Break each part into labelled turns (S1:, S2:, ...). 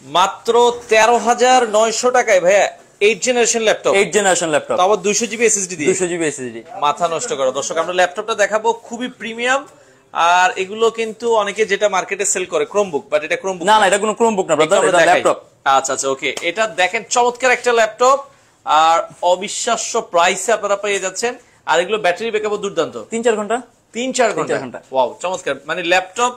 S1: মাত্র 13,900 টাকায় ভাইয়া 8 জেনারেশন ল্যাপটপ।
S2: 8 জেনারেশন ল্যাপটপ,
S1: তাও 200 জিবি এসএসডি দিয়ে।
S2: 200 জিবি এসএসডি।
S1: মাথা নষ্ট করো দর্শক, আমরা ল্যাপটপটা দেখাবো খুবই প্রিমিয়াম। আর এগুলো কিন্তু অনেকে যেটা মার্কেটে সেল করে ক্রোমবুক, বাট এটা ক্রোমবুক
S2: না, এটা কোনো ক্রোমবুক না ব্রাদার, এটা ল্যাপটপ।
S1: আচ্ছা আচ্ছা, ওকে। এটা দেখেন চমৎকার একটা ল্যাপটপ, আর অবিশ্বাস্য প্রাইসে আপনারা পেয়ে যাচ্ছেন। আর এগুলো ব্যাটারি ব্যাকআপও দুর্দান্ত,
S2: 3-4 ঘন্টা।
S1: 3-4 ঘন্টা। ওয়াও, চমৎকার। মানে ল্যাপটপ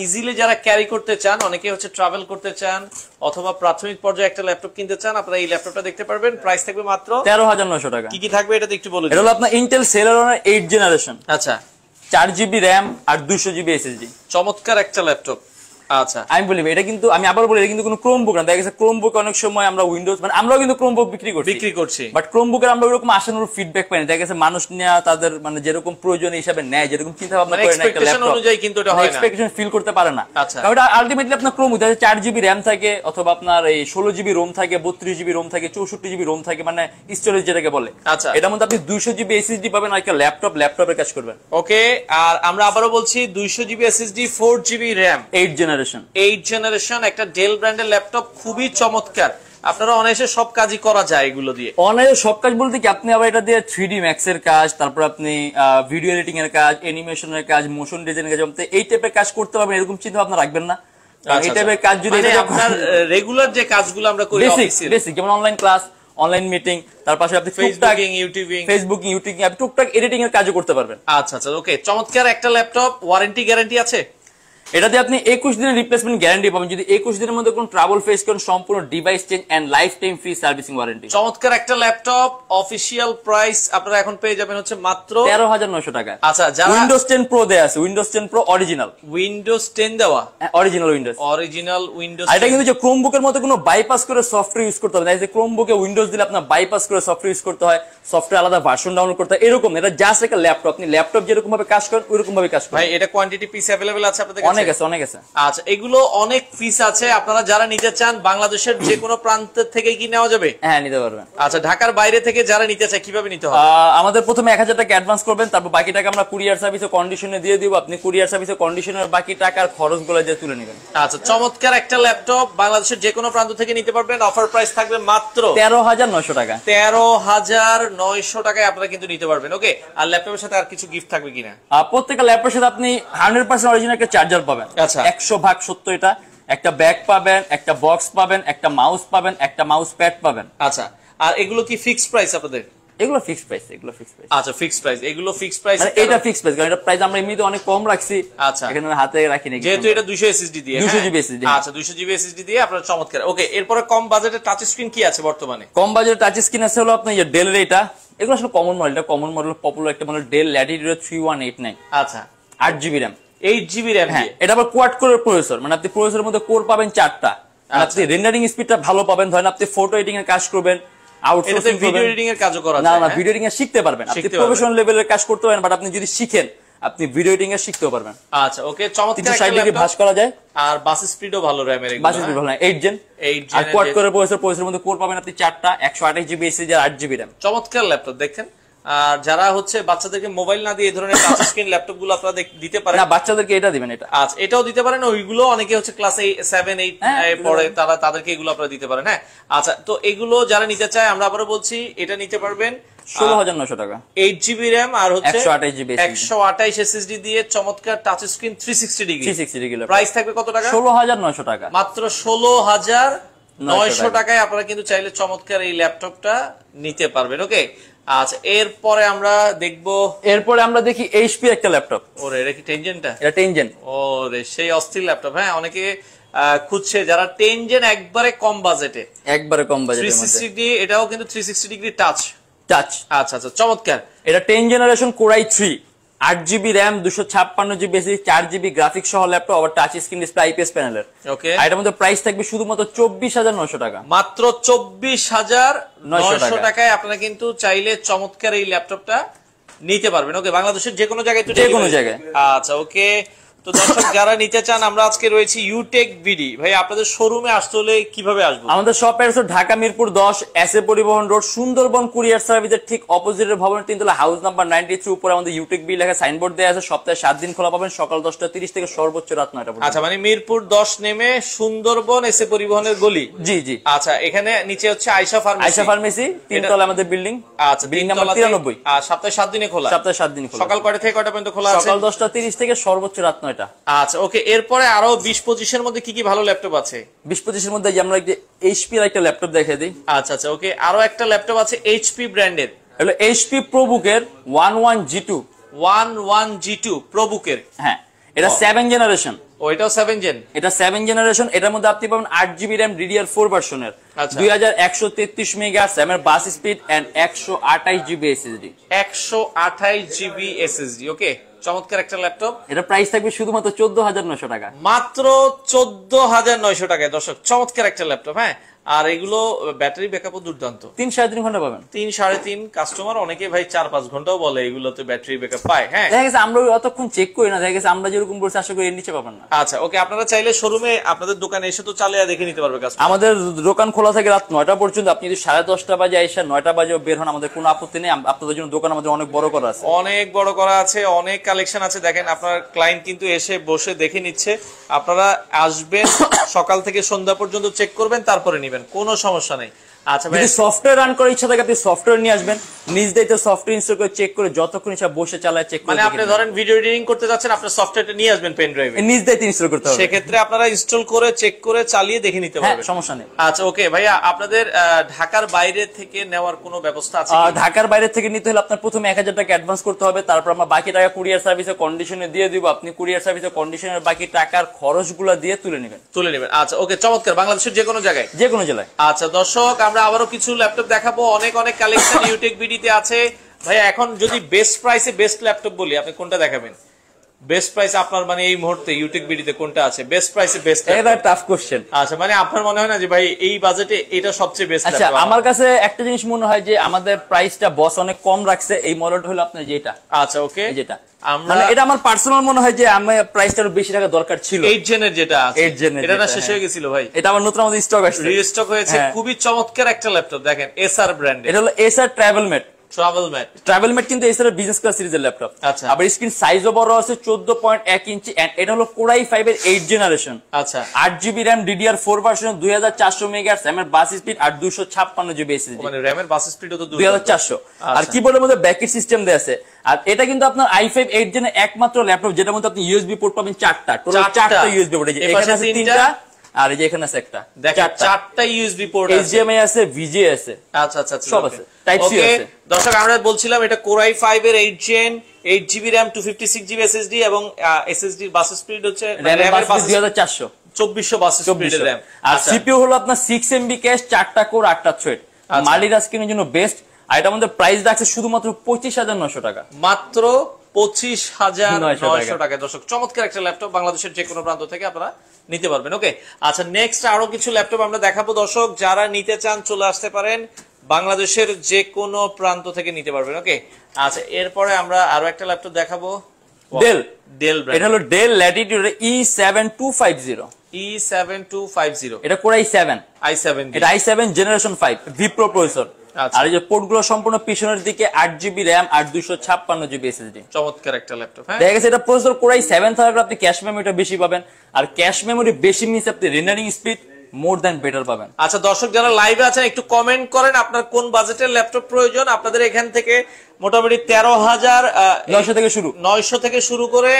S1: ইজিলি যারা ক্যারি করতে চান, অনেকে হচ্ছে ট্রাভেল করতে চান অথবা প্রাথমিক পর্যায়ে একটা ল্যাপটপ কিনতে চান, আপনারা এই ল্যাপটপটা দেখতে পারবেন। প্রাইস থাকবে মাত্র
S2: 13,900 টাকা।
S1: কি কি থাকবে এটা একটু বলুন।
S2: এটা হলো আপনার ইন্টেল সেলেরনের 8 জেনারেশন।
S1: আচ্ছা,
S2: 4 জিবি র‍্যাম আর 200 জিবি এসএসডি।
S1: চমৎকার একটা ল্যাপটপ। আচ্ছা,
S2: আমি বলি এটা কিন্তু, আমি আবার বলি, এটা কিন্তু কোনো ক্রোমবুক না। দেখা গেছে ক্রোমবুক অনেক সময় আমরা উইন্ডোজ, মানে আমরাও কিন্তু ক্রোমবুক বিক্রি করছি, বাট ক্রোমবুকের আমরা ওরকম আশানুরূপ ফিডব্যাক পাই না। দেখা গেছে মানুষ নেওয়া তাদের মানে যেরকম প্রয়োজন হিসাবে নেয়, যেরকম চিন্তা ভাবনা করে না, একটা ল্যাপটপ
S1: অনুযায়ী কিন্তু এটা হয় না,
S2: এক্সপেকটেশন ফিল করতে পারে না।
S1: আচ্ছা,
S2: কারণ এটা আলটিমেটলি আপনার ক্রোমবুক 4 জিবি র‍্যাম থাকে, অথবা আপনার এই 16 জিবি রোম থাকে, 32 জিবি রোম থাকে, 64 জিবি রোম থাকে, মানে স্টোরেজ যেটাকে বলে।
S1: আচ্ছা,
S2: এটার মধ্যে আপনি 200 জিবি এসএসডি পাবেন, আর একটা ল্যাপটপের কাজ করবেন।
S1: ওকে। আর আমরা আবারও বলছি 200 GB SSD, 4 GB RAM,
S2: 8 generation.
S1: একটা ডেল ব্র্যান্ডের ল্যাপটপ, খুবই চমৎকার। আপনারা অনায়াসে সব কাজই করা যায় এগুলো দিয়ে।
S2: অনায়াসে সব কাজ বলতে কি, আপনি আবার এটা দিয়ে 3D ম্যাক্স এর কাজ, তারপর আপনি ভিডিও এডিটিং এর কাজ, অ্যানিমেশনের কাজ, মোশন ডিজাইনের কাজ, এই টাইপের কাজ করতে পারবেন। এরকম চিন্তা ভাবনা রাখবেন না। এই টাইপের কাজ যদি
S1: আপনার রেগুলার যে কাজগুলো আমরা করি,
S2: বেসিক যেমন অনলাইন ক্লাস, অনলাইন মিটিং, তার পাশে আপনি ফেসবুকিং, ইউটিউবিং, আপনি টুকটাক এডিটিং এর কাজও করতে পারবেন।
S1: আচ্ছা আচ্ছা, ওকে। চমৎকার একটা ল্যাপটপ। ওয়ারেন্টি গ্যারান্টি আছে?
S2: এটাতে আপনি 21 দিনের রিপ্লেসমেন্ট গ্যারান্টি পাবেন। যদি 21 দিনের মধ্যে কোনো ট্রাবল ফেস করেন, সম্পূর্ণ device change and life time free servicing warranty.
S1: চমৎকার একটা ল্যাপটপ। অফিশিয়াল প্রাইস আপনারা এখন পেয়ে যাবেন হচ্ছে মাত্র
S2: 13,900 টাকা।
S1: আচ্ছা, যারা
S2: উইন্ডোজ 10 প্রো দেয়া আছে, উইন্ডোজ 10 প্রো অরিজিনাল,
S1: উইন্ডোজ 10 দেওয়া,
S2: অরিজিনাল উইন্ডোজ।
S1: আর
S2: এটা কিন্তু যে ক্রোমবুকের মতো কোনো বাইপাস করে সফটওয়্যার ইউজ করতে হবে না। এই যে ক্রোমবুকে উইন্ডোজ দিলে আপনার বাইপাস করে সফটওয়্যার ইউজ করতে হয়, সফটওয়্যার আলাদা ভার্সন ডাউনলোড করতে হয়, এরকম। এটা জাস্ট একটা ল্যাপটপ, আপনি ল্যাপটপ যেরকম ভাবে কাজ করেন ওইরকম ভাবে কাজ করেন।
S1: ভাই, এটা কোয়ান্টিটি পিস अवेलेबल আছে আপনাদের কাছে?
S2: অনেক আছে।
S1: আচ্ছা, এগুলো অনেক পিস আছে। আপনারা যারা নিতে চান বাংলাদেশের যে কোনো প্রান্ত থেকে কি নেওয়া যাবে?
S2: হ্যাঁ, নিতে পারবেন।
S1: আচ্ছা, ঢাকার বাইরে থেকে যারা নিতে চায় কিভাবে নিতে হবে?
S2: আমাদের প্রথমে 1000 টাকা অ্যাডভান্স করবেন, তারপর বাকি টাকা আমরা কুরিয়ার সার্ভিসে কন্ডিশনে দিয়ে দিব। আপনি কুরিয়ার সার্ভিসে কন্ডিশনের বাকি টাকার খরচগুলো দিয়ে তুলে নেবেন।
S1: আচ্ছা, চমৎকার একটা ল্যাপটপ, বাংলাদেশের যে কোনো প্রান্ত থেকে নিতে পারবেন। অফার প্রাইস থাকবে মাত্র
S2: 13,900 টাকা।
S1: 13,900 টাকায় আপনারা কিন্তু নিতে পারবেন। ওকে। আর ল্যাপটপের সাথে আর কিছু গিফট থাকবে কিনা?
S2: প্রত্যেকটা ল্যাপটপের সাথে আপনি 100% অরিজিনাল একটা চার্জার পাবেন।
S1: আচ্ছা,
S2: 100% এটা। একটা ব্যাগ পাবেন, একটা বক্স পাবেন, একটা মাউস পাবেন, একটা মাউস প্যাড পাবেন।
S1: আচ্ছা, আর এগুলো কি ফিক্সড প্রাইস আপনাদের?
S2: এগুলো ফিক্সড প্রাইস।
S1: আচ্ছা, ফিক্সড প্রাইস। এগুলো ফিক্সড প্রাইস,
S2: মানে এটা ফিক্সড প্রাইস, কারণ এটা প্রাইস আমরা এমনিতে অনেক কম রাখছি।
S1: আচ্ছা,
S2: এখানে হাতে রাখি না,
S1: যেহেতু এটা 200 এসএসডি দিয়ে।
S2: 200 জিবি এসএসডি।
S1: আচ্ছা, 200 জিবি এসএসডি দিয়ে আপনারা চমৎকার। ওকে। এরপরে কম বাজেটের টাচ স্ক্রিন কি আছে বর্তমানে?
S2: কম বাজেটের টাচ স্ক্রিন আছে হলো আপনার ডেলের এটা। এগুলো আসলে কমন মডেল, এটা কমন মডেল, পপুলার একটা মডেল, ডেল ল্যাটিটিউড 3189।
S1: আচ্ছা,
S2: 8 জিবি র‍্যাম,
S1: 8 জিবি র‍্যাম দিয়ে।
S2: এটা আবার কোয়াড কোরের প্রসেসর, মানে আপনি প্রসেসরের মধ্যে কোর পাবেন 4টা। আপনি রেন্ডারিং স্পিডটা ভালো পাবেন। ধরেন আপনি ফটো এডিটিং এর কাজ করবেন, আউটসোর্সিং
S1: ভিডিও এডিটিং এর কাজও করা যায়।
S2: না, ভিডিও এডিটিং এর শিখতে পারবেন। আপনি প্রফেশনাল লেভেলের কাজ করতে পারেন, বাট আপনি যদি শিখেন আপনি ভিডিও এডিটিং এর শিখতেও পারবেন।
S1: আচ্ছা, ওকে। চমৎকার।
S2: 360 ডিগ্রি ভাঁজ করা যায়,
S1: আর বাস স্পিডও ভালো র‍্যামের।
S2: বাস স্পিড ভালো, 8 জেন। আর কোয়াড কোরের প্রসেসরের মধ্যে কোর পাবেন আপনি 4টা, 128 জিবি এসএসডি আর 8 জিবি র‍্যাম।
S1: চমৎকার ল্যাপটপ দেখেন। আর যারা হচ্ছে বাচ্চাদেরকে মোবাইল না দিয়ে এই ধরনের টাচ স্ক্রিন ল্যাপটপ গুলো আপনারা দিতে পারেন।
S2: না, বাচ্চাদেরকে এটা দিবেন। এটা
S1: আচ্ছা, এটাও দিতে পারেন। ওইগুলো অনেকে হচ্ছে ক্লাস 7 8 পড়ে, তাদেরকে এগুলো আপনারা দিতে পারেন। হ্যাঁ, আচ্ছা। তো এগুলো যারা নিতে চায়, আমরা আবারও বলছি, এটা নিতে পারবেন
S2: 16,900 টাকা।
S1: 8 জিবি র‍্যাম আর হচ্ছে
S2: 128 জিবি
S1: 128 এসএসডি দিয়ে চমৎকার টাচ স্ক্রিন 360 ডিগ্রি। প্রাইস থাকবে কত টাকা?
S2: 16,900 টাকা।
S1: মাত্র 16,900 টাকায় আপনারা কিন্তু চাইলে চমৎকার এই ল্যাপটপটা নিতে পারবেন। ওকে। আচ্ছা, এরপরে আমরা
S2: দেখি এইচপি একটা ল্যাপটপ।
S1: ওরে, এটা কি 10 জেনটা?
S2: এটা 10 জেন।
S1: ওরে, সেই অস্থির ল্যাপটপ। হ্যাঁ, অনেকে খুঁজছে যারা 10 জেন একবারে কম বাজেটে। 360 ডিগ্রি, এটাও কিন্তু 360 ডিগ্রি টাচ। আচ্ছা আচ্ছা, চমৎকার।
S2: এটা 10 generation core i3, 8 GB RAM, 256 GB SSD, 4 GB graphics সহ ল্যাপটপ, আবার টাচ স্ক্রিন ডিসপ্লে, আইপিএস প্যানেলের।
S1: ওকে।
S2: আর এটার মধ্যে প্রাইস থাকবে শুধুমাত্র 24,900 টাকা।
S1: মাত্র 24,900 টাকায় আপনারা কিন্তু চাইলে চমৎকার এই ল্যাপটপটা নিতে পারবেন। ওকে। বাংলাদেশের যে কোনো জায়গায় তো,
S2: যে কোনো জায়গায়।
S1: আচ্ছা, ওকে। তো দর্শক যারা নিতে চান, আমরা আজকে রয়েছি ইউটেক বিডি। ভাই আপনাদের শোরুমে আসতে হলে কিভাবে আসবো?
S2: আমাদের শপ এর ঢাকা মিরপুর 10 এস এ পরিবহন রোড, সুন্দরবন কুরিয়ার সার্ভিসের ঠিক অপোজিটের ভবনের 3 তলা হাউস নাম্বার 93 উপরে আমাদের ইউটেক বিডি লেখা সাইনবোর্ড দেয়া আছে। সপ্তাহে 7 দিন খোলা পাবেন, সকাল 10:30 থেকে সর্বোচ্চ রাত 9টা পর্যন্ত।
S1: আচ্ছা, মানে মিরপুর 10 নেমে সুন্দরবন এস এ পরিবহনের গলি।
S2: জি জি।
S1: আচ্ছা, এখানে নিচে হচ্ছে আয়েশা ফার্মেসি।
S2: আয়েশা ফার্মেসি 3 তলা আমাদের বিল্ডিং।
S1: আচ্ছা,
S2: বিল্ডিং নাম্বার 93।
S1: আর সপ্তাহে 7 দিনে খোলা?
S2: সপ্তাহে 7 দিন খোলা।
S1: সকাল কয়টা থেকে কয়টা পর্যন্ত খোলা আছে?
S2: সকাল 10:30 থেকে সর্বোচ্চ রাত 9টা।
S1: আচ্ছা ওকে, এরপরে আরো 20-25 এর মধ্যে কি কি ভালো ল্যাপটপ আছে?
S2: 20-25 এর মধ্যে আমরা একটা এইচপি এর একটা ল্যাপটপ দেখিয়ে দিই।
S1: আচ্ছা আচ্ছা ওকে, আরো একটা ল্যাপটপ আছে এইচপি ব্র্যান্ডের,
S2: হলো এইচপি প্রোবুকের 11G2।
S1: 11G2 প্রোবুকের।
S2: হ্যাঁ, এটা 7 জেনারেশন।
S1: ও, এটাও 7 জেন?
S2: এটা 7 জেনারেশন। এটার মধ্যে আপনি পাবেন 8GB RAM DDR4 ভার্সনের, 2133 মেগাহার্টজ এর bus speed and 128GB SSD।
S1: 128GB SSD। Okay, চমৎকার একটা ল্যাপটপ।
S2: এটা প্রাইস থাকবে শুধুমাত্র 14900 টাকা।
S1: মাত্র 14900 টাকায় দর্শক, চমৎকার একটা ল্যাপটপ। হ্যাঁ, আর এগুলো ব্যাটারি ব্যাকআপও দুর্দান্ত।
S2: 3-3.5 ঘন্টা পাবেন।
S1: 3-3.5 কাস্টমার অনেকে ভাই 4-5 ঘন্টাও বলে এগুলোতে ব্যাটারি ব্যাকআপ পায়। হ্যাঁ,
S2: দেখা গেছে আমরা অতক্ষণ চেক করি না, দেখা গেছে আমরা যেরকম বলছি আশা করি এর নিচে পাবেন না।
S1: আচ্ছা ওকে, আপনারা চাইলে শোরুমে আপনাদের দোকানে এসে তো চালিয়ে দেখে নিতে পারবে কাস্টমার।
S2: আমাদের দোকান খোলা থাকে রাত 9টা পর্যন্ত। আপনি যদি 10:30 বাজে এসে 9টা বাজেও বের হন, আমাদের কোনো আপত্তি নেই। আপনাদের জন্য দোকান আমাদের অনেক বড় করা আছে,
S1: অনেক বড় করা আছে, অনেক কালেকশন আছে। দেখেন আপনার ক্লায়েন্ট কিন্তু এসে বসে দেখে নিচ্ছে। আপনারা আসবেন সকাল থেকে সন্ধ্যা পর্যন্ত চেক করবেন, তারপরে নেবেন, কোনো সমস্যা নেই। আচ্ছা ভাই,
S2: যদি সফটওয়্যার রান করার ইচ্ছা থাকে আপনি সফটওয়্যার নিয়ে আসবেন, নিজ দায়িত্বে সফটওয়্যার ইনস্টল করে চেক করে যতক্ষণ ইচ্ছা বসে চালায় চেক করে।
S1: মানে আপনি ধরেন ভিডিও এডিটিং করতে যাচ্ছেন, আপনার সফটওয়্যারটা নিয়ে আসবেন পেন ড্রাইভে,
S2: নিজ দায়িত্বে ইনস্টল করতে হবে।
S1: সেক্ষেত্রে আপনারা ইনস্টল করে চেক করে চালিয়ে দেখে নিতে পারবেন,
S2: সমস্যা নেই।
S1: আচ্ছা ওকে ভাইয়া, আপনাদের ঢাকার বাইরে থেকে নেওয়ার কোনো ব্যবস্থা আছে?
S2: ঢাকার বাইরে থেকে নিতে হলে আপনার প্রথমে 1000 টাকা অ্যাডভান্স করতে হবে, তারপর আমরা বাকি টাকা কুরিয়ার সার্ভিসে কন্ডিশনে দিয়ে দিব। আপনি কুরিয়ার সার্ভিসে কন্ডিশনের বাকি টাকার খরচগুলো দিয়ে তুলে নেবেন।
S1: আচ্ছা ওকে, চমৎকার। বাংলাদেশের যে কোনো জায়গায়,
S2: যে কোনো জেলায়।
S1: আচ্ছা দর্শক, আমরা আবারও কিছু ল্যাপটপ দেখাবো, অনেক অনেক কালেকশন ইউটেক বিডিতে আছে। ভাইয়া এখন যদি বেস্ট প্রাইসে বেস্ট ল্যাপটপ বলি, আপনি কোনটা দেখাবেন? বেস্ট প্রাইস আপনার মানে এই মুহূর্তে ইউটেক বিডিতে কোনটা আছে বেস্ট প্রাইসে বেস্ট?
S2: এটা টাফ কোশ্চেন।
S1: আচ্ছা, মানে আপনার মনে হয় না যে ভাই এই বাজেটে এটা সবচেয়ে বেস্ট?
S2: আচ্ছা, আমার কাছে একটা জিনিস মনে হয় যে আমাদের প্রাইসটা বস অনেক কম রাখছে। এই মডেলটা হলো আপনার যেটা।
S1: আচ্ছা ওকে,
S2: যেটা মানে এটা আমার পার্সোনাল মনে হয় যে আমার প্রাইসটা আরো বেশি টাকা দরকার ছিল।
S1: 8 জেনের যেটা আছে,
S2: 8 জেনের
S1: এটা না শেষ হয়ে গেছিল ভাই?
S2: এটা আমার নতুন আমাদের স্টক আসছে,
S1: রিস্টক হয়েছে। খুবই চমৎকার একটা ল্যাপটপ, দেখেন এসআর ব্র্যান্ডের।
S2: এটা হলো এসআর ট্রাভেলমেট।
S1: ট্রাভেলমেট
S2: কিন্তু এসআর বিজনেস ক্লাস সিরিজের ল্যাপটপ।
S1: আচ্ছা,
S2: আবার স্ক্রিন সাইজও বড় আছে, 14.1 ইঞ্চি। এন্ড এটা হলো কোরাই 5 এর 8 জেনারেশন।
S1: আচ্ছা,
S2: 8GB RAM DDR4 version, 2400 megahertz এর বাস স্পিড আর 256GB SSD।
S1: মানে র‍্যামের বাস স্পিডও তো
S2: 2400। আর কিবোর্ডের মধ্যে ব্যাকেট সিস্টেম দেয়া আছে। আর এটা কিন্তু আপনার i5 8 জেনের একমাত্র ল্যাপটপ যেটার মধ্যে আপনি ইউএসবি পোর্ট পাবেন 4টা। টোটাল 4টা ইউএসবি পোর্ট। এখানে আছে 3টা, আর এই যে এখানে আছে একটা।
S1: দেখেন 4টা ইউএসবি পোর্ট আছে,
S2: HDMI আছে, VGA আছে।
S1: আচ্ছা আচ্ছা,
S2: সব আছে, টাইপ সি আছে।
S1: দর্শক, আমরা বলছিলাম এটা কোরাই 5 এর 8 gen, 8GB RAM, 256GB SSD এবং SSD বাস স্পিড হচ্ছে
S2: র‍্যামের বাস 2400,
S1: 2400 বাস স্পিডের র‍্যাম।
S2: আর সিপিইউ হলো আপনার 6MB ক্যাশ, 4টা কোর, 8টা থ্রেড। মাল্টিটাস্কিং এর জন্য বেস্ট। আর এটা আমাদের প্রাইস রাখছে শুধুমাত্র 25900 টাকা।
S1: মাত্র 25900 টাকা। দর্শক, চমৎকার একটা ল্যাপটপ, বাংলাদেশের যে কোনো প্রান্ত থেকে আপনারা নিতে পারবেন। ওকে, আচ্ছা নেক্সট আরো কিছু ল্যাপটপ আমরা দেখাবো দর্শক, যারা নিতে চান চলে আসতে পারেন, বাংলাদেশের যে কোনো প্রান্ত থেকে নিতে পারবেন। ওকে, আচ্ছা এরপরে আমরা আরো একটা ল্যাপটপ দেখাবো, ডেল ব্র্যান্ড।
S2: এটা হলো ডেল ল্যাটিটিউড E7250।
S1: E7250,
S2: এটা কোর i7, এটা i7 generation 5 V pro processor. আর এই যে পোর্টগুলো সম্পূর্ণ পিছনের দিকে, 8GB RAM আর 256GB SSD।
S1: চমৎকার একটা ল্যাপটপ। হ্যাঁ,
S2: দেখা গেছে এটা প্রসেসর কোর i7 থাকলে আপনি ক্যাশ মেমোরিটা বেশি পাবেন, আর ক্যাশ মেমোরি বেশি মিনস আপনি rendering speed more than better পাবেন।
S1: আচ্ছা দর্শক, যারা লাইভে আছেন একটু কমেন্ট করেন আপনার কোন বাজেটের ল্যাপটপ প্রয়োজন। আপনাদের এখান থেকে মোটামুটি 13,900 থেকে শুরু করে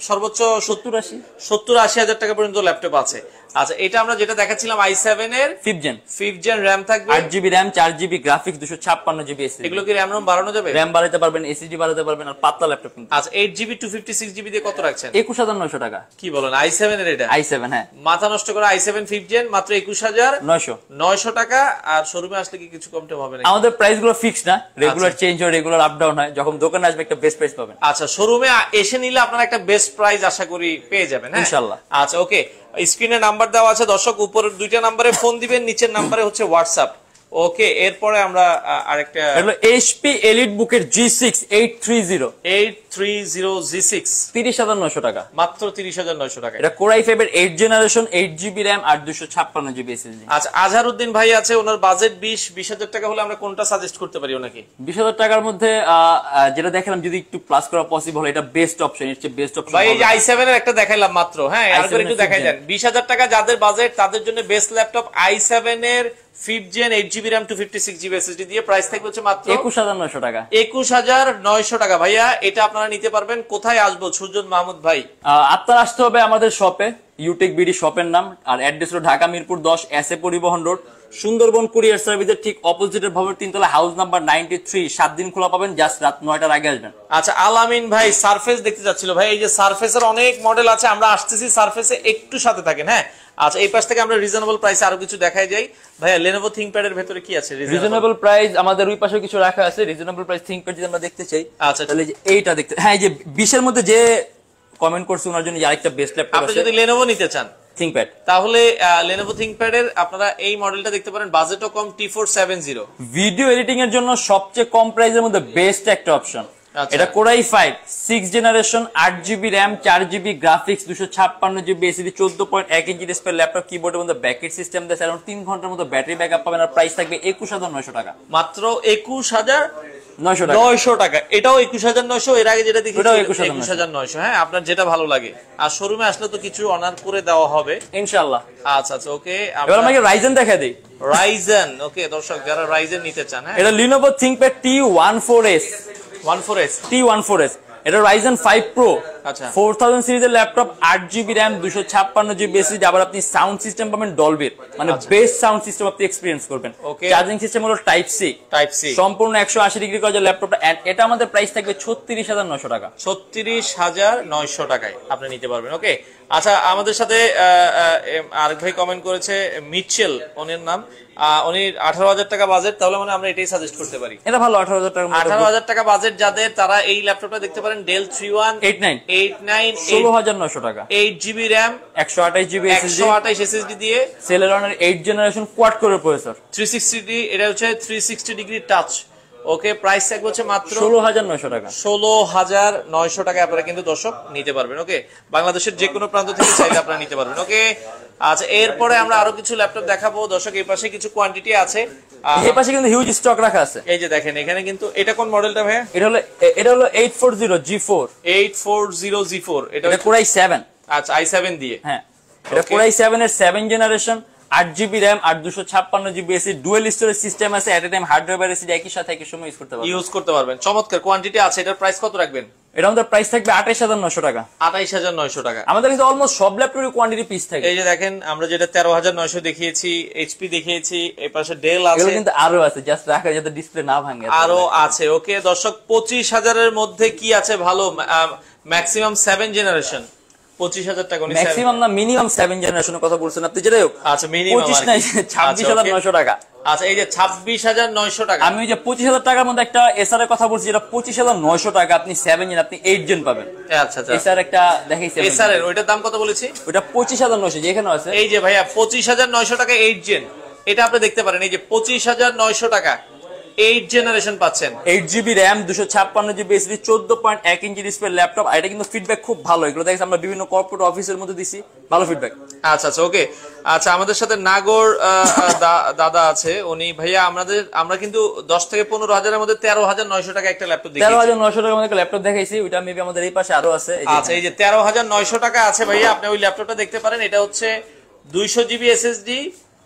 S1: সর্বোচ্চ 70-80 হাজার টাকা পর্যন্ত ল্যাপটপ আছে। আচ্ছা, এটা আমরা যেটা দেখাচ্ছিলাম i7 এর 5th জেন RAM থাকবে,
S2: 8GB RAM, 4GB graphics, 256GB SSD।
S1: এগুলো কি RAM বাড়ানো যাবে?
S2: RAM বাড়াতে পারবেন, SSD বাড়াতে পারবেন, আর পাতলা ল্যাপটপ কিন্তু।
S1: আচ্ছা, 8GB 256GB দিয়ে কত রাখছেন?
S2: 21900 টাকা।
S1: কি বলেন, i7 এর? এটা
S2: i7, হ্যাঁ।
S1: মাথা নষ্ট করে i7 5th জেন মাত্র 21900 টাকা। আর শোরুমে আসলে কি কিছু কমতে হবে না?
S2: আমাদের প্রাইস গুলো ফিক্স না, রেগুলার চেঞ্জ হয়, রেগুলার আপ ডাউন হয়। যখন দোকানে আসবে একটা বেস্ট প্রাইস পাবেন।
S1: আচ্ছা, শোরুমে এসে নিলে আপনারা একটা বেস্ট প্রাইস আশা করি পেয়ে যাবেন
S2: ইনশাআল্লাহ।
S1: আচ্ছা ওকে, স্ক্রিনে নাম্বার দেওয়া আছে দর্শক, উপরের 2টা নম্বরে ফোন দিবেন, নিচের নম্বরে হচ্ছে হোয়াটসঅ্যাপ। ওকে, এরপরে আমরা আরেকটা
S2: হলো এইচপি এলিট বুকের G6 830
S1: G6
S2: 30,900 টাকা,
S1: মাত্র 30,900 টাকা।
S2: এটা Core i5 এর 8 জেনারেশন 8GB RAM আর 256GB SSD।
S1: আচ্ছা, আজহারউদ্দিন ভাই আছে, ওনার বাজেট 20,000 টাকা হলে আমরা কোনটা সাজেস্ট করতে পারি ওনাকে?
S2: 20,000 টাকার মধ্যে যেটা দেখালাম, যদি একটু প্লাস করা পসিবল, এটা বেস্ট অপশন, এর চেয়ে বেস্ট অপশন
S1: ভাই এই যে i7 এর একটা দেখাইলাম মাত্র, হ্যাঁ আরেকবার একটু দেখাই দেন। 20,000 টাকা যাদের বাজেট তাদের জন্য বেস্ট ল্যাপটপ i7 এর 5th Gen 8GB RAM 256GB SSD দিয়ে প্রাইস থাকবে হচ্ছে মাত্র
S2: 21,900 টাকা।
S1: 21,900 টাকা ভাইয়া, এটা আপনারা নিতে পারবেন। কোথায় আসবো সুজন মাহমুদ ভাই?
S2: আপনার আসতে হবে আমাদের শপে, ইউটেক বিডি শপের নাম, আর অ্যাড্রেস হলো Dhaka Mirpur 10 SA Paribahan road, Sundarban courier সার্ভিসের ঠিক অপোজিটের ভবনের 3 তলা, হাউস নাম্বার 93। 7 দিন খোলা পাবেন, জাস্ট রাত 9টার আগে আসবেন।
S1: আচ্ছা, আলামিন ভাই সারফেস দেখতে যাচ্ছিল ভাই, এই যে সারফেসের অনেক মডেল আছে, আমরা আসতেছি সারফেসে, একটু সাথে থাকেন। হ্যাঁ আচ্ছা, এই পাশ থেকে আমরা রিজনেবল প্রাইসে আরো কিছু দেখাই যাই। ভাইয়া Lenovo ThinkPad এর ভেতরে কি আছে
S2: রিজনেবল প্রাইস? আমাদের ওই পাশে কিছু রাখা আছে রিজনেবল প্রাইস ThinkPad যদি আমরা দেখতে চাই।
S1: আচ্ছা,
S2: তাহলে এইটা দেখতে, হ্যাঁ এই যে 20 এর মধ্যে যে কমেন্ট করছে ওনার জন্য আরেকটা বেস্ট ল্যাপটপ আছে।
S1: আপনি যদি Lenovo নিতে চান
S2: ThinkPad,
S1: তাহলে Lenovo ThinkPad এর আপনারা এই মডেলটা দেখতে পারেন, বাজেটও কম, T470।
S2: ভিডিও এডিটিং এর জন্য সবচেয়ে কম প্রাইসের মধ্যে বেস্ট একটা অপশন।
S1: আচ্ছা।
S2: এটা Core i5 6 generation 8GB RAM 4GB graphics 256GB SSD 14.1 inch display laptop, কিবোর্ডের মধ্যে ব্যাকেট সিস্টেম দিয়ে अराउंड 3 ঘন্টার মতো ব্যাটারি ব্যাকআপ পাবেন, আর প্রাইস থাকবে 21,900 টাকা,
S1: মাত্র 21,900
S2: 900
S1: টাকা। এটাও 21,900, এর আগে যেটা দেখেছি
S2: ওটাও
S1: 21,900। হ্যাঁ, আপনার যেটা ভালো লাগে। আর শোরুমে আসলে তো কিছু অনার করে দেওয়া হবে
S2: ইনশাআল্লাহ।
S1: আচ্ছা আচ্ছা, ওকে।
S2: এবার আমাকে রাইজেন দেখাই দেই।
S1: রাইজেন, ওকে দর্শক যারা রাইজেন নিতে চান, হ্যাঁ
S2: এটা Lenovo ThinkPad T14S। T14S এটা Ryzen 5 Pro,
S1: আচ্ছা
S2: 4000 সিরিজের laptop, 8GB RAM 256GB SSD, আবার আপনি সাউন্ড সিস্টেম পাবেন ডলবির, মানে বেস্ট সাউন্ড সিস্টেম আপনি এক্সপেরিয়েন্স করবেন। চার্জিং সিস্টেম হলো টাইপ সি, সম্পূর্ণ 180 ডিগ্রি করা ল্যাপটপটা, এটা আমাদের প্রাইস থাকবে 36,900 টাকা।
S1: 36,900 টাকায় আপনি নিতে পারবেন। ওকে আচ্ছা, আমাদের সাথে আরেক ভাই কমেন্ট করেছে, মিচেল ওনার নাম, উনি 18,000 টাকা বাজেট, তাহলে মানে আমরা এটাই সাজেস্ট করতে পারি।
S2: এটা ভালো, 18,000 টাকা।
S1: 18,000 টাকা বাজেট যাদের, তারা এই ল্যাপটপটা দেখতে পারেন, ডেল
S2: 3189 16,900 টাকা,
S1: 8GB RAM
S2: 128GB
S1: SSD দিয়ে,
S2: Celeron 8 জেনারেশন কোয়াড কোরের প্রসেসর,
S1: 360 এটা হচ্ছে 360 ডিগ্রি টাচ। ওকে, প্রাইস ট্যাগ হচ্ছে মাত্র
S2: 16,900 টাকা।
S1: 16,900 টাকা আপনারা কিন্তু দর্শক নিতে পারবেন। ওকে, বাংলাদেশের যে কোনো প্রান্ত থেকে চাইলে আপনারা নিতে পারবেন। ওকে আচ্ছা, এরপরে আমরা আরো কিছু ল্যাপটপ দেখাবো দর্শক। এই পাশে কিছু কোয়ান্টিটি আছে,
S2: এই পাশে কিন্তু হিউজ স্টক রাখা আছে।
S1: এই যে দেখেন এখানে কিন্তু, এটা কোন মডেলটা ভাই?
S2: এটা হলো 840
S1: G4।
S2: এটা Core i7।
S1: আচ্ছা, i7 দিয়ে,
S2: হ্যাঁ এটা Core i7 এর 7 জেনারেশন 8GB RAM আর 256GB SSD, dual storage system আছে, at a time hard drive আর এসএসডি একই সাথে একই সময় ইউজ করতে পারবেন।
S1: চমৎকার কোয়ান্টিটি আছে। এটার প্রাইস কত রাখবেন?
S2: এটা আমাদের প্রাইস থাকবে 28,900 টাকা।
S1: 28,900 টাকা।
S2: আমাদের কিন্তু অলমোস্ট সব ল্যাপটপের কোয়ান্টিটি পিস থাকে।
S1: এই যে দেখেন, আমরা যেটা 13,900 দেখিয়েছি, HP দেখিয়েছি, এই পাশে ডেল আছে,
S2: এগুলো কিন্তু আরো আছে, জাস্ট রাখা যাতে ডিসপ্লে না ভাঙে,
S1: আরো আছে। ওকে দর্শক, 25,000 এর মধ্যে কি আছে ভালো? ম্যাক্সিমাম 7 জেনারেশন 25,000 টাকা।
S2: ম্যাক্সিমাম না, মিনিমাম 7 জেনারেশনের কথা বলছেন আপনি, যেটাই হোক।
S1: আচ্ছা, মিনিমাম
S2: 25 নাই, 26,900 টাকা।
S1: আচ্ছা, এই যে 26,900 টাকা।
S2: আমি ওই যে 25,000 টাকার মধ্যে একটা এসআর এর কথা বলছি, যেটা 25,900 টাকা, আপনি 7 জেন, আপনি 8 জেন পাবেন।
S1: আচ্ছা আচ্ছা,
S2: এসআর একটা দেখাইছি,
S1: এসআর এর ওইটার দাম কত বলেছি?
S2: ওটা 25,900, যেখানে আছে।
S1: এই যে ভাইয়া 25,900 টাকা 8 জেন, এটা আপনি দেখতে পারেন। এই যে 25,900 টাকা 8 জেনারেশন পাচ্ছেন,
S2: 8GB RAM 256GB SSD 14.1 inch display laptop. আর এটা কিন্তু ফিডব্যাক খুব ভালো, এগুলো দেখেছি আমরা বিভিন্ন কর্পোরেট অফিসের মধ্যে দিছি, ভালো ফিডব্যাক।
S1: আচ্ছা আচ্ছা, ওকে আচ্ছা, আমাদের সাথে নাগর দাদা আছে, উনি ভাইয়া আমরা কিন্তু 10 থেকে 15,000 এর মধ্যে 13,900 টাকা একটা ল্যাপটপ দেখাইছি।
S2: 13,900 টাকার মধ্যে একটা ল্যাপটপ দেখাইছি, ওটা মেবি আমাদের এই পাশে আরো আছে।
S1: আচ্ছা, এই যে 13,900 টাকা আছে ভাইয়া, আপনি ওই ল্যাপটপটা দেখতে পারেন। এটা হচ্ছে 200GB SSD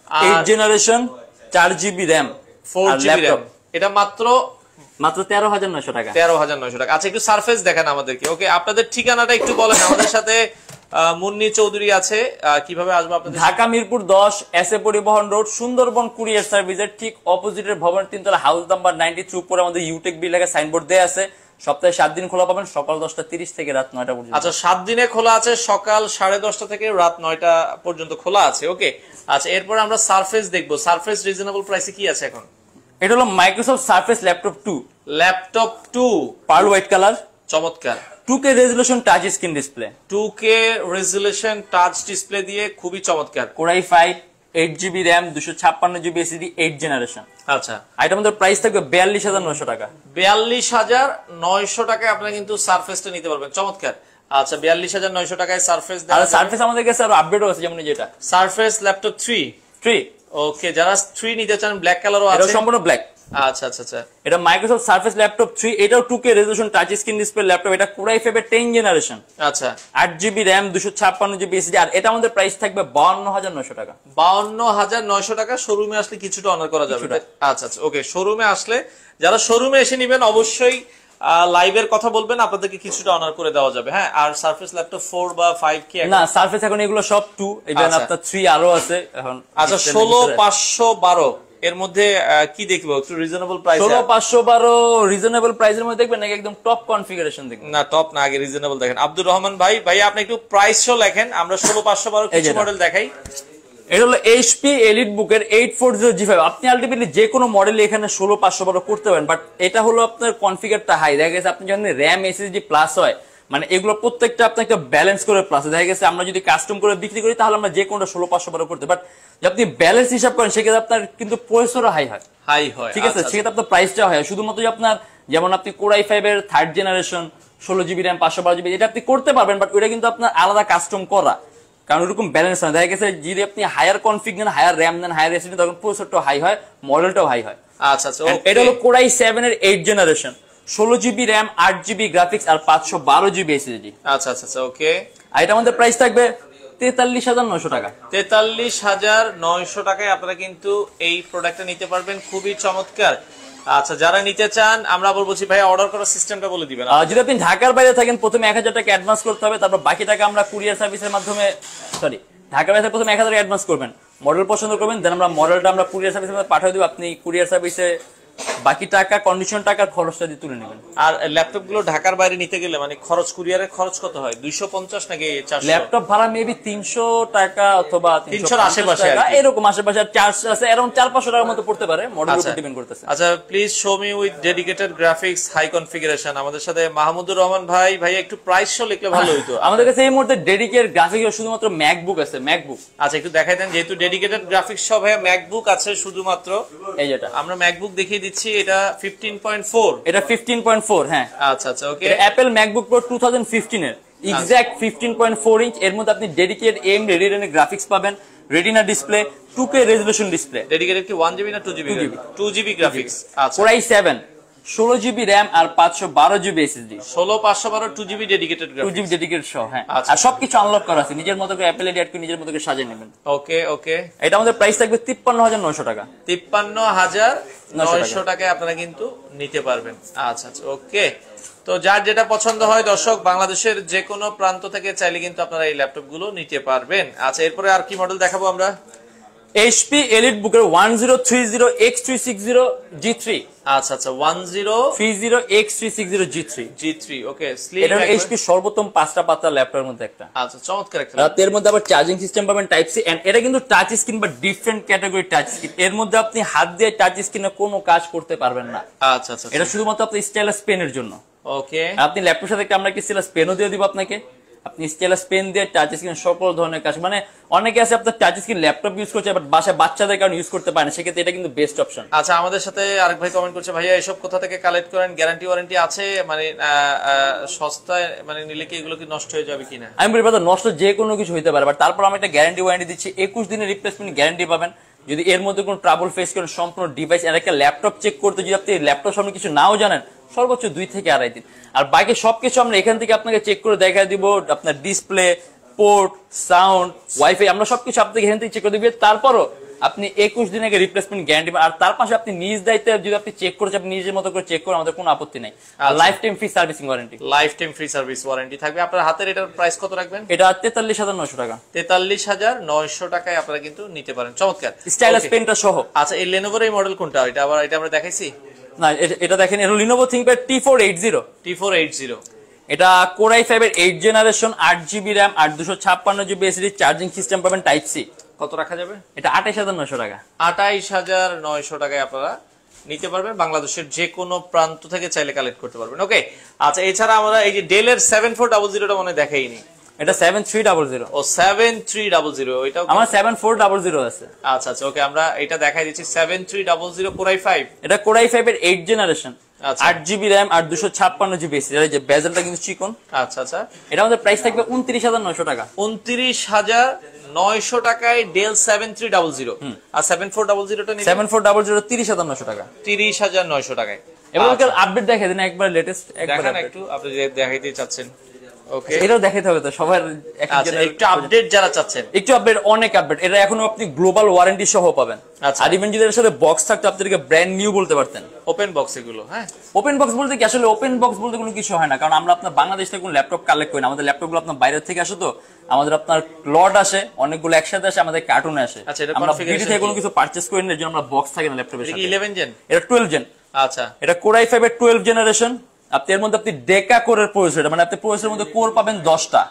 S2: 8 generation 4GB RAM
S1: 4GB RAM, এটা মাত্র
S2: 13,900 টাকা।
S1: 13,900 টাকা। আচ্ছা, একটু সারফেস দেখান আমাদেরকে। ওকে, আপনাদের ঠিকানাটা একটু বলেন। আমাদের সাথে মুন্নি চৌধুরী আছে, কিভাবে আসবো আপনাদের?
S2: Dhaka Mirpur 10 SA Paribahan road, Sundarban courier সার্ভিসের ঠিক অপোজিটের ভবন 3 তলা, হাউস নাম্বার 93, উপরে আমাদের ইউটেক বি লেখা সাইনবোর্ড দেয়া আছে। সপ্তাহে 7 দিন খোলা পাবেন, সকাল 10:30 থেকে রাত 9টা পর্যন্ত।
S1: আচ্ছা, 7 দিনে খোলা আছে, সকাল 10:30 থেকে রাত 9টা পর্যন্ত খোলা আছে। ওকে আচ্ছা, এরপর আমরা সারফেস দেখবো। সারফেস রিজনেবল প্রাইসে কি আছে এখন?
S2: এটা হলো Microsoft Surface laptop 2,
S1: pearl
S2: white colour,
S1: চমৎকার।
S2: 2K resolution touch screen display,
S1: 2K resolution touch display দিয়ে খুবই চমৎকার।
S2: Core i5 8GB RAM 256GB SSD 8 generation.
S1: আচ্ছা,
S2: এটা আমাদের প্রাইস থাকবে 42900 টাকা।
S1: 42900 টাকায় আপনারা কিন্তু সারফেসটা নিতে পারবেন। চমৎকার। আচ্ছা, 42900 টাকায় সারফেস দেওয়া
S2: আর
S1: যাবে।
S2: সারফেস আমাদের কাছে আরো আপডেটও আছে, যেমন যেটা
S1: সারফেস ল্যাপটপ 3। ওকে, যারা 3 নিতে চান, ব্ল্যাক কালারও আছে।
S2: এটা সম্পূর্ণ ব্ল্যাক।
S1: আচ্ছা আচ্ছা আচ্ছা,
S2: এটা মাইক্রোসফট সারফেস ল্যাপটপ 3, এটাও 2K resolution touch screen display laptop. এটা Core i5 এর 10 জেনারেশন।
S1: আচ্ছা,
S2: 8GB RAM 256GB SSD। আর এটা আমাদের প্রাইস থাকবে 52900 টাকা।
S1: 52900 টাকা। শোরুমে আসলে কিছুটা অনার করা যাবে। আচ্ছা আচ্ছা, ওকে, শোরুমে আসলে, যারা শোরুমে এসে নেবেন অবশ্যই লাইভের কথা বলবেন, আপনাদেরকে কিছুটা অনার করে দেওয়া যাবে। হ্যাঁ, আর সারফেস ল্যাপটপ 4 বা 5 কি?
S2: না, সারফেস এখন এগুলো সব 2, ইভেন আপনার 3 আরো আছে এখন।
S1: আচ্ছা, 16512 এর মধ্যে কি দেখবো? একটু রিজনেবল প্রাইস।
S2: 16512 রিজনেবল প্রাইসের মধ্যে দেখবেন নাকি একদম টপ কনফিগারেশন দেখবেন?
S1: না, টপ না, আগে রিজনেবল দেখেন। আব্দুর রহমান ভাই, আপনি একটু প্রাইস শো লেখেন, আমরা 16512 কিছু মডেল দেখাই।
S2: এটা হলো HP EliteBook এর 840G5। আপনি আলটিমেটলি যে কোনো মডেল এখানে 16512 করতে পারেন, বাট এটা হলো আপনার কনফিগারটা হাই। দেখা গেছে আপনি যখন RAM SSD প্লাস হয়, মানে এগুলো প্রত্যেকটা আপনি একটা ব্যালেন্স করে প্লাস। দেখা গেছে আমরা যদি কাস্টম করে বিক্রি করি তাহলে আমরা যে কোনোটা 16512 করতে, বাট যদি আপনি ব্যালেন্স হিসাব করেন সেক্ষেত্রে আপনার কিন্তু প্রসেসরও হাই হয়। ঠিক আছে, সেক্ষেত্রে আপনার প্রাইসটা হয় শুধুমাত্র আপনার, যেমন আপনি Core i5 এর 3rd generation 16GB RAM 512GB, এটা আপনি করতে পারবেন, বাট ওইটা কিন্তু আপনার আলাদা কাস্টম করা, কারণ ওরকম ব্যালেন্স না। দেখা গেছে যদি আপনি হায়ার কনফিগ নেন, হায়ার RAM নেন, হায়ার এসএসডি, তখন প্রসেসরটাও হাই হয়, মডেলটাও হাই হয়।
S1: আচ্ছা আচ্ছা,
S2: এটা হলো Core i7 এর 8 generation, 16GB RAM 8GB graphics আর 512GB SSD।
S1: আচ্ছা আচ্ছা আচ্ছা, ওকে।
S2: আর এটা আমাদের প্রাইস থাকবে 43900 টাকা।
S1: 43900 টাকায় আপনারা কিন্তু এই প্রোডাক্টটা নিতে পারবেন। খুবই চমৎকার। আচ্ছা, যারা নিতে চান, আমরা বলছি ভাই অর্ডার করার সিস্টেমটা বলে দিবেন।
S2: যদি আপনি ঢাকার বাইরে থাকেন, প্রথমে 1000 টাকা অ্যাডভান্স করতে হবে, তারপর বাকি টাকা আমরা কুরিয়ার সার্ভিসের মাধ্যমে, ঢাকার বাইরে প্রথমে 1000 টাকা অ্যাডভান্স করবেন, মডেল পছন্দ করবেন, দেন আমরা মডেলটা আমরা কুরিয়ার সার্ভিসের মাধ্যমে পাঠিয়ে দেব। আপনি কুরিয়ার সার্ভিসে বাকি টাকা, কন্ডিশন টাকার খরচটা দিয়ে তুলে নেবেন।
S1: আর ল্যাপটপ গুলো ঢাকার বাইরে নিতে গেলে মানে খরচ, কুরিয়ারের খরচ কত হয়? 250 নাকি 400?
S2: ল্যাপটপ ভাড়া মেবি 300 টাকা অথবা
S1: 300 এর আশেপাশে,
S2: এরকম আশেপাশে। চার্জ আছে अराउंड 400-500 টাকার মতো পড়তে পারে, মডেলের উপর ডিপেন্ড করতেছে।
S1: আচ্ছা, please show me with dedicated graphics high configuration. আমাদের সাথে মাহমুদুর রহমান ভাই একটু প্রাইস শো লিখলে ভালো হইতো।
S2: আমাদের কাছে এই মুহূর্তে ডেডিকেটেড গ্রাফিক্স শুধুমাত্র ম্যাকবুক আছে, ম্যাকবুক।
S1: আচ্ছা, একটু দেখাই দেন, যেহেতু ডেডিকেটেড গ্রাফিক্স সব ভাই ম্যাকবুক আছে শুধুমাত্র।
S2: এই যেটা
S1: আমরা ম্যাকবুক দেখিয়ে দিচ্ছি, এটা 15.4।
S2: এটা 15.4, হ্যাঁ।
S1: আচ্ছা আচ্ছা, ওকে।
S2: এটা অ্যাপল ম্যাকবুক প্রো 2015 এর এক্সাক্ট 15.4 ইঞ্চ। এর মধ্যে আপনি ডেডিকেটেড AMD Radeon গ্রাফিক্স পাবেন, retina display, 2K resolution display.
S1: Dedicated কি 1GB না 2GB? 2GB graphics. আচ্ছা,
S2: Core i7 16GB RAM আর 512GB SSD।
S1: 16512 2GB dedicated graphics,
S2: 2GB dedicated সহ, হ্যাঁ। আর সবকিছু আনলক করা আছে, নিজের মতো করে অ্যাপল এডিট করে নিজের মতো করে সাজিয়ে নেবেন।
S1: ওকে ওকে।
S2: এটা আমাদের প্রাইস থাকবে 53900 টাকা।
S1: 53900 টাকায় আপনারা কিন্তু নিতে পারবেন। আচ্ছা আচ্ছা, ওকে। তো যার যেটা পছন্দ হয় দর্শক, বাংলাদেশের যে কোনো প্রান্ত থেকে চাইলে কিন্তু আপনারা এই ল্যাপটপ গুলো নিতে পারবেন। আচ্ছা, এরপরে আর কি মডেল দেখাবো আমরা?
S2: HP EliteBook এর 1030X360 G3।
S1: আচ্ছা আচ্ছা,
S2: 1030X360 G3।
S1: ওকে,
S2: এটা HP সর্বোত্তম 5টা পাতা ল্যাপটপের মধ্যে একটা।
S1: আচ্ছা, চমৎকার একটা।
S2: এর মধ্যে আবার চার্জিং সিস্টেম পাবেন টাইপ সি, এন্ড এটা কিন্তু টাচ স্ক্রিন বা ডিফারেন্ট ক্যাটাগরি টাচ স্ক্রিন। এর মধ্যে আপনি হাত দিয়ে টাচ স্ক্রিনে কোনো কাজ করতে পারবেন না।
S1: আচ্ছা আচ্ছা,
S2: এটা শুধুমাত্র আপনি স্টাইলাস পেনের জন্য।
S1: ওকে,
S2: আপনি ল্যাপটপের সাথে আমরা কি স্টাইলাস পেনও দিয়ে দিব আপনাকে, আপনি স্টাইলাস পেন দিয়ে টাচ স্ক্রিন সকল ধরনের কাজ, মানে অনেকে আছে আপনার টাচ স্ক্রিন ল্যাপটপ ইউজ করছে বাট বাসায় বাচ্চাদের কারণে ইউজ করতে পারে না, সেক্ষেত্রে এটা কিন্তু বেস্ট অপশন।
S1: আচ্ছা, আমাদের সাথে আরেক ভাই কমেন্ট করছে, ভাইয়া এসব কোথা থেকে কালেক্ট করেন? গ্যারান্টি ওয়ারেন্টি আছে? মানে সস্তায় মানে নিলে কি এগুলো কি নষ্ট হয়ে যাবে কিনা?
S2: আমি বলি ব্রাদার, নষ্ট যে কোনো কিছু হইতে পারে, বাট তারপর আমি একটা গ্যারান্টি ওয়ারেন্টি দিচ্ছি, 21 দিনের রিপ্লেসমেন্ট গ্যারান্টি পাবেন। যদি এর মধ্যে কোনো ট্রাবল ফেস করেন, সম্পূর্ণ ডিভাইস আর একটা ল্যাপটপ চেক করতে যদি আপনি ল্যাপটপ সামনে কিছু নাও জানেন, সর্বোচ্চ 2 থেকে 2.5 দিন। আর বাকি সবকিছু আমরা এখান থেকে আপনাকে চেক করে দেখা দিব, আপনার ডিসপ্লে, পোর্ট, সাউন্ড, ওয়াইফাই, আমরা সবকিছু আপনাকে এখান থেকে চেক করে দিব। তারপরও আপনি 21 দিন আগে রিপ্লেসমেন্ট গ্যারান্টি, আর তার পাশে আপনি নিজ দায়িত্বে যদি আপনি চেক করছেন, আপনি নিজের মতো করে চেক করেন, আমাদের কোনো আপত্তি নাই। আর life time free servicing warranty,
S1: life time free service warranty থাকবে। আপনার হাতের এটার প্রাইস কত রাখবেন?
S2: এটা 43900 টাকা।
S1: 43900 টাকায় আপনারা কিন্তু নিতে পারেন। চমৎকার,
S2: স্টাইলাস পেনটা সহ।
S1: আচ্ছা, এই লেনোভোর এই মডেল কোনটা? এটা আমরা দেখাইছি
S2: না, এটা দেখেন, এটা Lenovo ThinkPad T480।
S1: T480
S2: এটা Core i5 এর 8 জেনারেশন, 8GB RAM আর 256GB SSD, চার্জিং সিস্টেম পাবেন টাইপ সি।
S1: কত রাখা যাবে?
S2: এটা 28900 টাকা।
S1: 28900 টাকায় আপনারা নিতে পারবেন, বাংলাদেশের যে কোনো প্রান্ত থেকে চাইলে কালেক্ট করতে পারবেন। ওকে, আচ্ছা, এছাড়া আমরা এই যে ডেলের 7400টা মনে দেখাইনি।
S2: এটা 7300।
S1: ও 7300, ওইটাও
S2: আমার 7400 আছে।
S1: আচ্ছা আচ্ছা, ওকে, আমরা এটা দেখাই দিচ্ছি 7300 Core i5।
S2: এটা Core i5 এর 8 জেনারেশন, 8GB RAM আর 256GB SSD। এই যে বেজেলটা কিন্তু চিকন।
S1: আচ্ছা আচ্ছা,
S2: এটা আমাদের প্রাইস থাকবে 29900 টাকা।
S1: 29900 টাকায় ডেল 7300। আর 7400টা নিলে
S2: 7400 30900 টাকা।
S1: 30900 টাকায়।
S2: এবার আপডেট দেখাই দেন একবার, লেটেস্ট একবার
S1: দেখান একটু, আপনি যে দেখাইতে চাচ্ছেন। ওকে,
S2: এটাও দেখাইতে হবে তো সবার।
S1: একটু আপডেট যারা চাচ্ছেন,
S2: একটু আপডেট, অনেক আপডেট। এটা এখনো আপনি গ্লোবাল ওয়ারেন্টি সহ পাবেন। আর ইভেন যদি এর সাথে বক্স থাকতো আপনাদেরকে ব্র্যান্ড নিউ বলতে পারতেন।
S1: ওপেন বক্স এগুলো। হ্যাঁ,
S2: ওপেন বক্স বলতে কি, আসলে ওপেন বক্স বলতে কোনো কিছু হয় না, কারণ আমরা আপনার বাংলাদেশ থেকে কোনো ল্যাপটপ কালেক্ট করি না। আমাদের ল্যাপটপগুলো আপনার বাইরে থেকে আসে, তো আমাদের আপনার লট আসে, অনেকগুলো একসাথে আসে, আমাদের কার্টুনে আসে। আমরা বিডি থেকে কোনো কিছু পারচেজ করি না, এর জন্য আমরা বক্স থাকে না ল্যাপটপের সাথে।
S1: 11 জেন?
S2: এটা 12 জেন।
S1: আচ্ছা,
S2: এটা Core i5 এর 12 জেনারেশন। আপনি এর মধ্যে আপনি ডেকা কোরের প্রসেসর, মানে আপনি প্রসেসরের মধ্যে কোর পাবেন 10টা,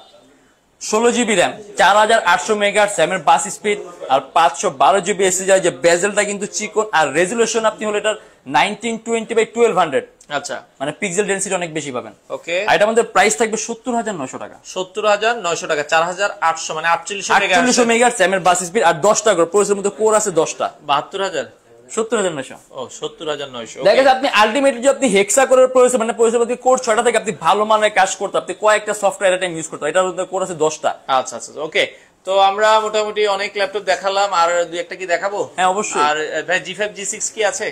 S2: 16GB RAM, 4800 মেগাহার্টজ এর বাস স্পিড, আর 512GB SSD। যে বেজেলটা কিন্তু চিকন, আর রেজোলিউশন আপনি হলো এটার 1920x1200।
S1: আচ্ছা,
S2: মানে পিক্সেল ডেনসিটি অনেক বেশি পাবেন।
S1: ওকে,
S2: আর এটা আমাদের প্রাইস থাকবে 70900 টাকা।
S1: 70900 টাকা, 4800 মানে
S2: 4800 মেগাহার্টজ এর বাস স্পিড, আর 10টা করে প্রসেসরের মধ্যে কোর আছে 10টা।
S1: 72000।
S2: 70900।
S1: ও 70900।
S2: দেখেন আপনি আলটিমেটলি যদি আপনি হেক্সা কোরের প্রসেসর, মানে প্রসেসরের মধ্যে কোর 6টা থেকে আপনি ভালো মানের কাজ করতে, আপনি কয়েকটা সফটওয়্যার এর টাইম ইউজ করতে, এটার মধ্যে কোর আছে 10টা।
S1: আচ্ছা আচ্ছা, ওকে। তো আমরা মোটামুটি অনেক ল্যাপটপ দেখালাম, আর দুই একটা কি দেখাবো?
S2: হ্যাঁ অবশ্যই।
S1: আর ভাই G5 G6 কি আছে?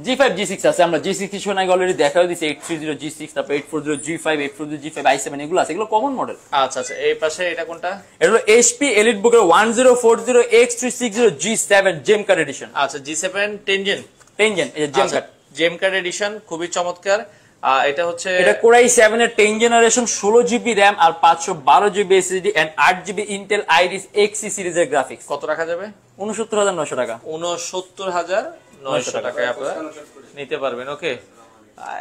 S2: G5 G6 আছে, আমরা G6 কিছু না অলরেডি দেখাও দিয়েছি। 830 G6, তারপর 840 G5, 840 G5, i7 এগুলো আছে, এগুলো কমন মডেল।
S1: আচ্ছা আচ্ছা, এই পাশে এটা কোনটা?
S2: এটা হলো HP EliteBook এর 1040X360 G7 জেম কার্ড এডিশন।
S1: আচ্ছা, G7 10 জেন?
S2: 10 জেন, এই যে gem card,
S1: gem card edition, খুবই চমৎকার। এটা হচ্ছে
S2: এটা Core i7 এর 10 জেনারেশন, 16GB RAM আর 512GB SSD and 8GB Intel Iris Xe সিরিজের গ্রাফিক্স।
S1: কত রাখা যাবে?
S2: 69900 টাকা।
S1: 69900 টাকায় আপনারা নিতে পারবেন। ওকে,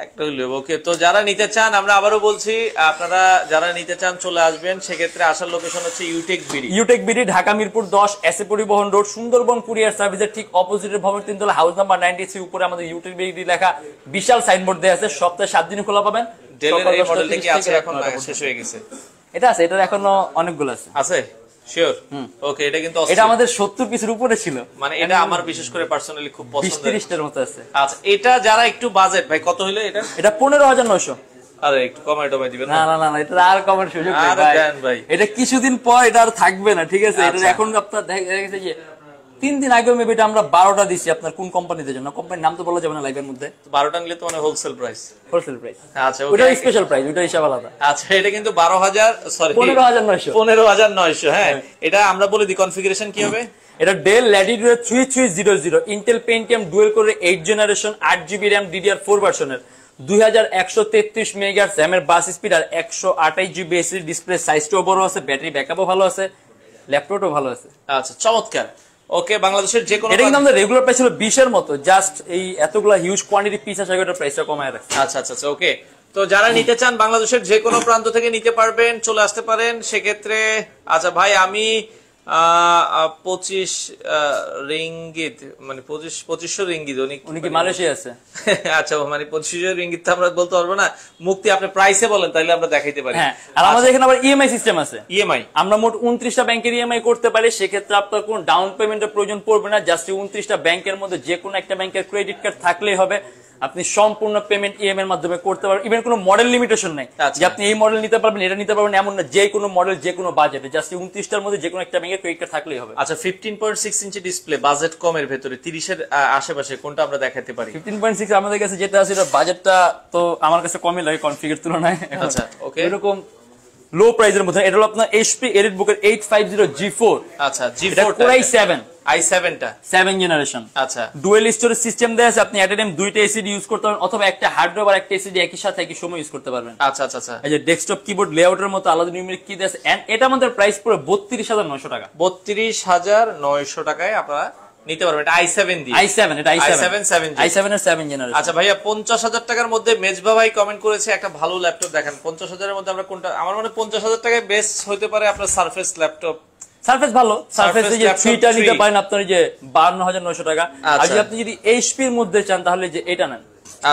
S1: একটা হইলো। ওকে, তো যারা নিতে চান, আমরা আবারও বলছি, আপনারা যারা নিতে চান চলে আসবেন। সেক্ষেত্রে আসার লোকেশন হচ্ছে UTech BD.
S2: UTech BD, Dhaka Mirpur 10, SA Paribahan road, Sundarban courier সার্ভিসের ঠিক অপোজিটের ভবন 3 তলা, হাউস নাম্বার 93। উপরে আমাদের ইউটেক বিডি লেখা বিশাল সাইনবোর্ড দেয়া আছে। সপ্তাহে 7 দিন খোলা পাবেন।
S1: ডেলের এই মডেলটা কি আছে এখন? শেষ হয়ে গেছে?
S2: এটা আছে, এটার এখনো অনেকগুলো আছে।
S1: আছে? শিওর? ওকে, এটা কিন্তু
S2: এটা আমাদের 70 পিসের উপরে ছিল,
S1: মানে এটা আমার বিশেষ করে পার্সোনালি খুব পছন্দের।
S2: 20-30টার মতো আছে।
S1: আচ্ছা, এটা যারা একটু বাজেট, ভাই কত হইলো এটা?
S2: এটা 15900।
S1: আরে একটু কমাই টমাই দিবেন
S2: না না না, এটা আর কমার সুযোগ নেই ভাই। এটা কিছুদিন পর এটা আর থাকবে না, ঠিক আছে? এটা এখন আপনার দেখা গেছে যে 3 দিন আগে মেবি এটা আমরা 12টা দিছি। আপনার কোন কোম্পানিতে জন্য, কোম্পানির নাম তো বলা যাবে না লাইভের মধ্যে।
S1: 12টা নিলে তো মানে হোলসেল প্রাইস।
S2: Wholesale price.
S1: আচ্ছা,
S2: ওটা স্পেশাল প্রাইস, ওটা হিসাব আলাদা।
S1: আচ্ছা, এটা কিন্তু 15900। 15900। হ্যাঁ, এটা আমরা বলে দিই কনফিগারেশন কি হবে।
S2: এটা Dell Latitude 3300 Intel Pentium dual core 8 generation, 8GB RAM DDR4 ভার্সনের, 2133 মেগাহার্টজ RAM এর বাস স্পিড, আর 128GB SSD। ডিসপ্লে সাইজটাও বড় আছে, ব্যাটারি ব্যাকআপও ভালো আছে, ল্যাপটপও ভালো আছে।
S1: আচ্ছা, চমৎকার। ওকে, বাংলাদেশের যে কোনো,
S2: এটা কিন্তু আমাদের রেগুলার প্রাইস ছিল 20 এর মতো, জাস্ট এই এতগুলা হিউজ কোয়ান্টিটি পিস আছে, এটার প্রাইসটা কমায় রাখছে।
S1: আচ্ছা আচ্ছা আচ্ছা, ওকে। তো যারা নিতে চান বাংলাদেশের যে কোনো প্রান্ত থেকে নিতে পারবেন, চলে আসতে পারেন সেক্ষেত্রে। আচ্ছা ভাই, আমি 25 রিঙ্গিত, মানে 2500 রিঙ্গিত।
S2: উনি কি মালয়েশিয়া আছে?
S1: আচ্ছা, মানে 2500 রিঙ্গিত তো আমরা বলতে পারবো না। মুক্তি, আপনি প্রাইসে বলেন, তাইলে আমরা দেখাইতে পারি।
S2: হ্যাঁ, আর আমাদের এখানে আবার ইএমআই সিস্টেম আছে।
S1: ইএমআই
S2: আমরা মোট 29টা ব্যাংকের ইএমআই করতে পারি। সেক্ষেত্রে আপনার কোনো ডাউন পেমেন্টের প্রয়োজন পড়বে না। জাস্ট 29টা ব্যাংকের মধ্যে যে কোনো একটা ব্যাংকের ক্রেডিট কার্ড থাকলেই হবে। আপনি সম্পূর্ণ পেমেন্ট ইএমআই এর মাধ্যমে করতে পারবেন। ইভেন কোনো মডেল লিমিটেশন নাই যে আপনি এই মডেল নিতে পারবেন, এটা নিতে পারবেন, এমন না। যে কোনো মডেল, যে কোনো বাজেটে, জাস্ট 29টার মধ্যে যে কোনো একটা ব্যাংকের ক্রেডিট কার্ড থাকলেই হবে।
S1: আচ্ছা, 15.6 ইঞ্চি ডিসপ্লে, বাজেট কমের ভেতরে 30 এর আশেপাশে কোনটা আমরা দেখাতে পারি?
S2: 15.6 আমাদের কাছে যেটা আছে, এটা বাজেটটা তো আমার কাছে কমই লাগে কনফিগার তুলনায়।
S1: আচ্ছা, ওকে,
S2: এরকম লো প্রাইসের মধ্যে এটা হলো আপনার HP EliteBook এর 850 G4।
S1: আচ্ছা, G4
S2: Core i7,
S1: i7 টা 7
S2: জেনারেশন।
S1: আচ্ছা,
S2: ডুয়াল স্টোরেজ সিস্টেম দেয়া আছে। আপনি এট এ টাইম দুইটা এসএসডি ইউজ করতে পারবেন, অথবা একটা হার্ড ড্রাইভ আর একটা এসএসডি একই সাথে একই সময় ইউজ করতে পারবেন।
S1: আচ্ছা আচ্ছা আচ্ছা,
S2: এই যে ডেস্কটপ কিবোর্ড লেআউটের মতো আলাদা নিউমেরিক কি দেয়া আছে। এন্ড এটা আমাদের প্রাইস পুরো 32900 টাকা।
S1: 32900 টাকায় আপনারা নিতে পারবেন। এটা i7 দিয়ে।
S2: i7, এটা i7 এর 7 জেনারেশন।
S1: আচ্ছা ভাইয়া, 50000 টাকার মধ্যে মেজবা ভাই কমেন্ট করেছে একটা ভালো ল্যাপটপ দেখান। 50000 এর মধ্যে আমরা কোনটা, আমার মনে 50000 টাকায় বেস্ট হতে পারে আপনার সারফেস ল্যাপটপ।
S2: সারফেস ভালো, সারফেস যে 3টা নিতে পারেন আপনার যে 52900 টাকা। আর যদি আপনি যদি HP এর মধ্যে চান তাহলে যে এটা নেন,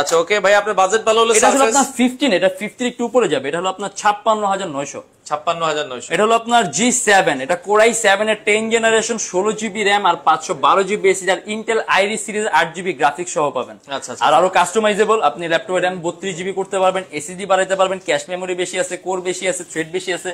S1: আচ্ছা ওকে ভাই, আপনার বাজেট ভালো হলে
S2: এটা হলো আপনার 15, এটা 50 একটু উপরে যাবে, এটা হলো আপনার 56,900।
S1: 56,900।
S2: এটা হলো আপনার G7, এটা Core i7 এর 10 জেনারেশন, 16GB RAM আর 512GB SSD আর Intel Iris series 8GB graphics সহ পাবেন।
S1: আচ্ছা
S2: আর আরো কাস্টমাইজেবল, আপনি ল্যাপটপে RAM 32GB করতে পারবেন, এসএসডি বাড়াইতে পারবেন, ক্যাশ মেমরি বেশি আছে, কোর বেশি আছে, থ্রেড বেশি আছে,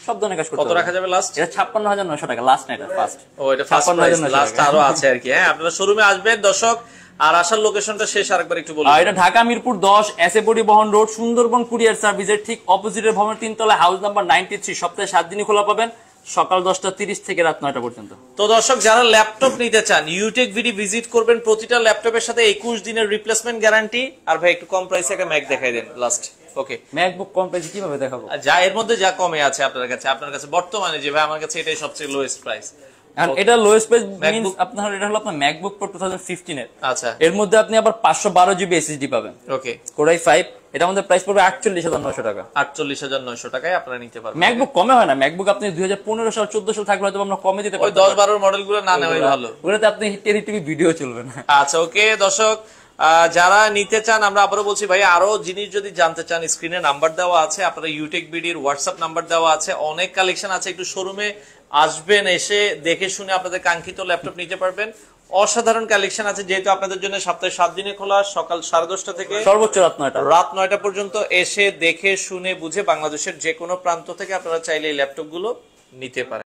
S2: সব ধরনের কাজ করতে
S1: কত
S2: পারবেন।
S1: রাখা যাবে লাস্ট?
S2: এটা 56,900 টাকা লাস্ট না, এটা ফার্স্ট।
S1: ও এটা ফার্স্ট প্রাইস, লাস্ট আরো আছে আর কি। হ্যাঁ আপনারা শোরুমে আসবেন দর্শক। আর আসার লোকেশনটা শেষ আরেকবার একটু বলুন।
S2: এটা Dhaka Mirpur 10 SA Paribahan road, Sundarban courier সার্ভিসের ঠিক অপোজিটের ভবনের 3 তলায়, হাউস নাম্বার 93। সপ্তাহে 7 দিনই খোলা পাবেন, সকাল 10:30 থেকে রাত 9টা পর্যন্ত।
S1: তো দর্শক যারা ল্যাপটপ নিতে চান ইউটেক ভিডি ভিজিট করবেন। প্রতিটা ল্যাপটপের সাথে 21 দিনের রিপ্লেসমেন্ট গ্যারান্টি। আর ভাই একটু কম প্রাইসে একটা ম্যাক দেখাই দেন লাস্ট। ওকে,
S2: ম্যাকবুক কম প্রাইসে কিভাবে দেখাবো?
S1: যা এর মধ্যে যা কমে আছে আপনার কাছে বর্তমানে, যে ভাই আমার কাছে এটাই সবচেয়ে লোয়েস্ট প্রাইস।
S2: কারণ এটা লোয়েস্ট প্রাইস মিন্স আপনার, এটা হলো আপনার ম্যাকবুক প্রো 2015 এর।
S1: আচ্ছা,
S2: এর মধ্যে আপনি আবার 512GB SSD পাবেন।
S1: ওকে,
S2: Core i5, এটা আমাদের প্রাইস পড়বে 48,900 টাকা।
S1: 48,900 টাকায় আপনারা নিতে পারবেন।
S2: ম্যাকবুক কমে হয় না, ম্যাকবুক আপনি 2015 সাল 14 সাল থাকলে হয়তো আমরা কমে দিতে
S1: ওই
S2: পারতাম।
S1: 10-12 মডেলগুলো না নেওয়াই ভালো।
S2: ওগুলোতে আপনি টিভি ভিডিও চলবে না।
S1: আচ্ছা ওকে দর্শক, যারা নিতে চান, আমরা আবারও বলছি ভাই, আরো জিনিস যদি জানতে চান স্ক্রিনে নাম্বার দেওয়া আছে, আপনারা ইউটেক বিডির হোয়াটসঅ্যাপ নাম্বার দেওয়া আছে, অনেক কালেকশন আছে। একটু শোরুমে আসবেন, এসে দেখে শুনে আপনাদের কাঙ্ক্ষিত ল্যাপটপ নিতে পারবেন। অসাধারণ কালেকশন আছে, যেহেতু আপনাদের জন্য সপ্তাহে 7 দিনে খোলা, সকাল 10:30 থেকে
S2: সর্বোচ্চ রাত 9টা
S1: পর্যন্ত। এসে দেখে শুনে বুঝে বাংলাদেশের যে কোনো প্রান্ত থেকে আপনারা চাইলে এই ল্যাপটপ গুলো নিতে পারেন।